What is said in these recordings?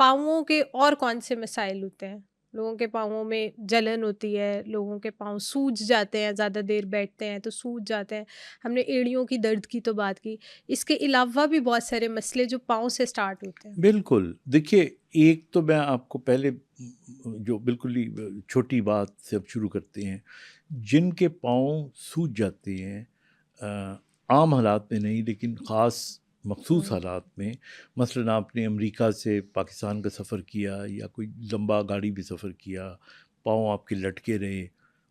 پاؤں کے اور کون سے مسائل ہوتے ہیں؟ لوگوں کے پاؤں میں جلن ہوتی ہے، لوگوں کے پاؤں سوج جاتے ہیں، زیادہ دیر بیٹھتے ہیں تو سوج جاتے ہیں. ہم نے ایڑیوں کی درد کی تو بات کی، اس کے علاوہ بھی بہت سارے مسئلے جو پاؤں سے سٹارٹ ہوتے ہیں. بالکل. دیکھیے، ایک تو میں آپ کو پہلے جو بالکل ہی چھوٹی بات سے اب شروع کرتے ہیں. جن کے پاؤں سوج جاتے ہیں، عام حالات میں نہیں لیکن خاص مخصوص حالات میں، مثلا آپ نے امریکہ سے پاکستان کا سفر کیا یا کوئی لمبا گاڑی بھی سفر کیا، پاؤں آپ کے لٹکے رہے،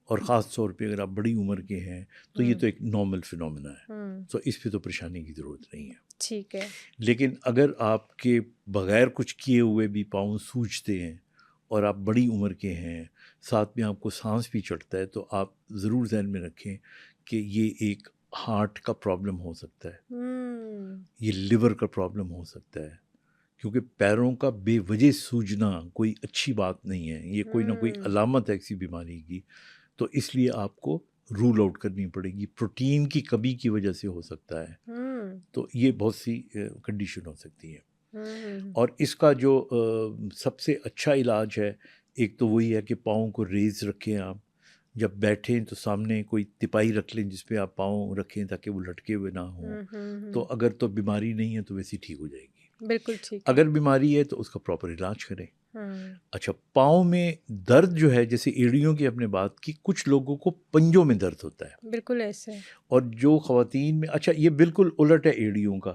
اور خاص طور پہ اگر آپ بڑی عمر کے ہیں تو یہ تو ایک نارمل فینومینا ہے. تو اس پہ تو پریشانی کی ضرورت نہیں ہے. ٹھیک ہے. لیکن اگر آپ کے بغیر کچھ کیے ہوئے بھی پاؤں سوجتے ہیں اور آپ بڑی عمر کے ہیں، ساتھ میں آپ کو سانس بھی چڑھتا ہے، تو آپ ضرور ذہن میں رکھیں کہ یہ ایک ہارٹ کا پرابلم ہو سکتا ہے، یہ لیور کا پرابلم ہو سکتا ہے. کیونکہ پیروں کا بے وجہ سوجنا کوئی اچھی بات نہیں ہے، یہ کوئی نہ کوئی علامت ہے کسی بیماری کی. تو اس لیے آپ کو رول آؤٹ کرنی پڑے گی. پروٹین کی کمی کی وجہ سے ہو سکتا ہے. تو یہ بہت سی کنڈیشن ہو سکتی ہے. اور اس کا جو سب سے اچھا علاج ہے، ایک تو وہی ہے کہ پاؤں کو ریز رکھیں. آپ جب بیٹھیں تو سامنے کوئی تپائی رکھ لیں جس پہ آپ پاؤں رکھیں تاکہ وہ لٹکے ہوئے نہ ہوں. تو اگر تو بیماری نہیں ہے تو ویسے ٹھیک ہو جائے گی. بالکل ٹھیک. اگر بیماری ہے تو اس کا پراپر علاج کریں. اچھا، پاؤں میں درد جو ہے، جیسے ایڑیوں کی ہم نے بات کی، کچھ لوگوں کو پنجوں میں درد ہوتا ہے. بالکل ایسے. اور جو خواتین میں، اچھا یہ بالکل الٹ ہے ایڑیوں کا.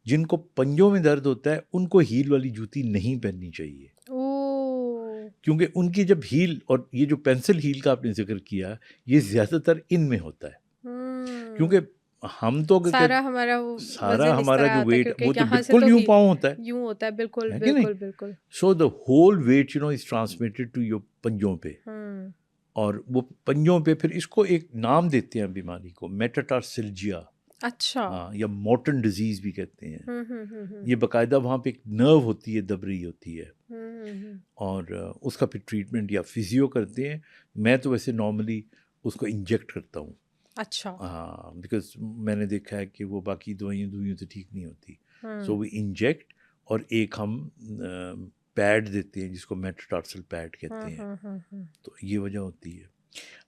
جن کو پنجوں میں درد ہوتا ہے ان کو ہیل والی جوتی نہیں پہننی چاہیے. کیونکہ ان کی جب ہیل، اور یہ جو پینسل ہیل کا آپ نے ذکر کیا، یہ زیادہ تر ان میں ہوتا ہے. کیونکہ ہم تو سارا ہمارا جو ویٹ وہ تو بالکل یوں پاؤں ہوتا ہے. یوں ہوتا ہے. بالکل ہے کہ نہیں؟ بالکل بالکل. So the whole weight is transmitted to your پنجوں پہ. اور وہ پنجوں پہ پھر اس کو ایک نام دیتے ہیں بیماری کو، میٹاٹارسلجیا. اچھا. ہاں، یا موٹن ڈیزیز بھی کہتے ہیں. یہ باقاعدہ وہاں پہ ایک نرو ہوتی ہے، دب رہی ہوتی ہے. اور اس کا پھر ٹریٹمنٹ یا فزیو کرتے ہیں. میں تو ویسے نارملی اس کو انجیکٹ کرتا ہوں. اچھا. ہاں، بیکاز میں نے دیکھا ہے کہ وہ باقی دوائیوں سے ٹھیک نہیں ہوتی. سو وہ انجیکٹ، اور ایک ہم پیڈ دیتے ہیں جس کو میٹاٹارسل پیڈ کہتے ہیں. تو یہ وجہ ہوتی ہے.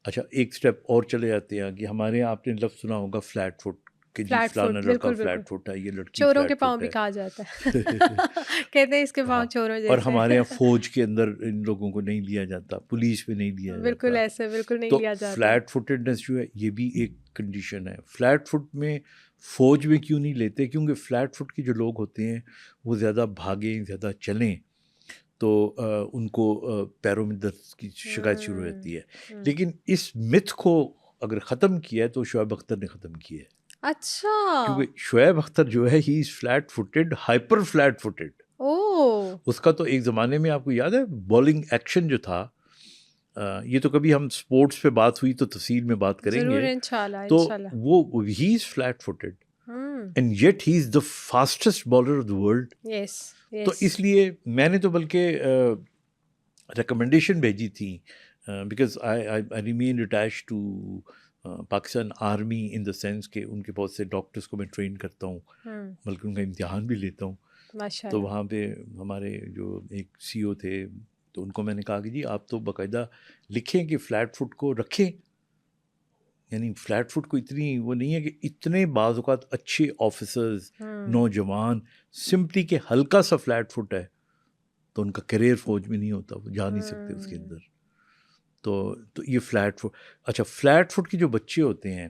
اچھا، ایک سٹیپ اور چلے جاتے ہیں کہ ہمارے یہاں آپ نے لفظ سنا ہوگا فلیٹ فٹ، کہ جی فلانا لڑکا فلیٹ فٹ ہے، یہ لڑکی چوروں فلیٹ کے پاؤں فٹ بھی ہے. کہا جاتا ہے. کہتے ہیں اس کے پاؤں چوروں جیسے. اور ہمارے یہاں فوج کے اندر ان لوگوں کو نہیں لیا جاتا، پولیس میں نہیں لیا جاتا. بالکل ایسے، بالکل نہیں تو لیا جاتا. فلیٹ فٹڈنس جو ہے یہ بھی ایک کنڈیشن ہے. فلیٹ فٹ میں فوج میں کیوں نہیں لیتے؟ کیونکہ فلیٹ فٹ کے جو لوگ ہوتے ہیں وہ زیادہ بھاگیں، زیادہ چلیں، تو ان کو پیروں میں درد کی شکایت شروع ہو جاتی ہے. لیکن اس متھ کو اگر ختم کیا ہے تو شعیب اختر نے ختم کیا ہے. اچھا. کیونکہ شعیب اختر جو ہے he is flat footed, hyper flat footed. اس کا تو ایک زمانے میں آپ کو یاد ہے بالنگ ایکشن جو تھا، یہ تو کبھی ہم سپورٹس پہ بات ہوئی تو تفصیل میں بات کریں ضرور گے. انشاءاللہ تو انشاءاللہ. وہ he is flat footed and yet he is the fastest bowler of the world. Yes. تو اس لیے میں نے تو بلکہ ریکمنڈیشن بھیجی تھی، because I remain attach to Pakistan army in the sense کہ ان کے بہت سے ڈاکٹرس کو میں ٹرین کرتا ہوں، بلکہ ان کا امتحان بھی لیتا ہوں. تو وہاں پہ ہمارے جو ایک سی او تھے، تو ان کو میں نے کہا کہ جی آپ تو باقاعدہ لکھیں کہ فلیٹ فٹ کو رکھیں. یعنی فلیٹ فٹ کو اتنی وہ نہیں ہے کہ اتنے بعض اوقات اچھے آفیسرز، نوجوان سمپلی کہ ہلکا سا فلیٹ فٹ ہے تو ان کا کیریئر فوج میں نہیں ہوتا، وہ جا نہیں سکتے اس کے اندر. تو یہ فلیٹ فٹ. اچھا، فلیٹ فٹ کے جو بچے ہوتے ہیں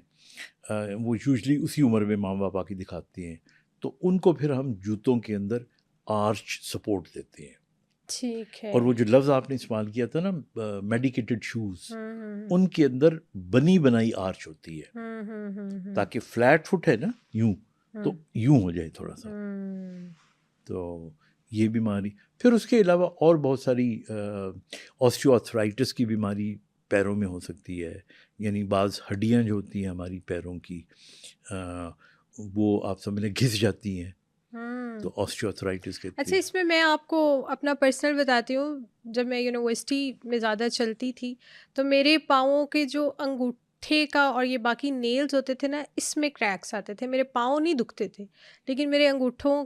وہ یوزلی اسی عمر میں ماں باپ آ کے دکھاتے ہیں، تو ان کو پھر ہم جوتوں کے اندر آرچ سپورٹ دیتے ہیں. ٹھیک ہے. اور وہ جو لفظ آپ نے استعمال کیا تھا نا میڈیکیٹڈ شوز، ان کے اندر بنی بنائی آرچ ہوتی ہے تاکہ فلیٹ فٹ ہے نا یوں، تو یوں ہو جائے تھوڑا سا. تو یہ بیماری، پھر اس کے علاوہ اور بہت ساری آسٹیو آرتھرائٹس کی بیماری پیروں میں ہو سکتی ہے. یعنی بعض ہڈیاں جو ہوتی ہیں ہماری پیروں کی، وہ آپ سمجھ لیں گھس جاتی ہیں، تو آسٹیو آرتھرائٹس کہتے ہیں. اچھا، اس میں آپ کو اپنا پرسنل بتاتی ہوں. جب میں یونیورسٹی میں زیادہ چلتی تھی تو میرے پاؤں کے جو انگوٹھے کا اور یہ باقی نیلز ہوتے تھے نا، اس میں کریکس آتے تھے. میرے پاؤں نہیں دکھتے تھے لیکن میرے انگوٹھوں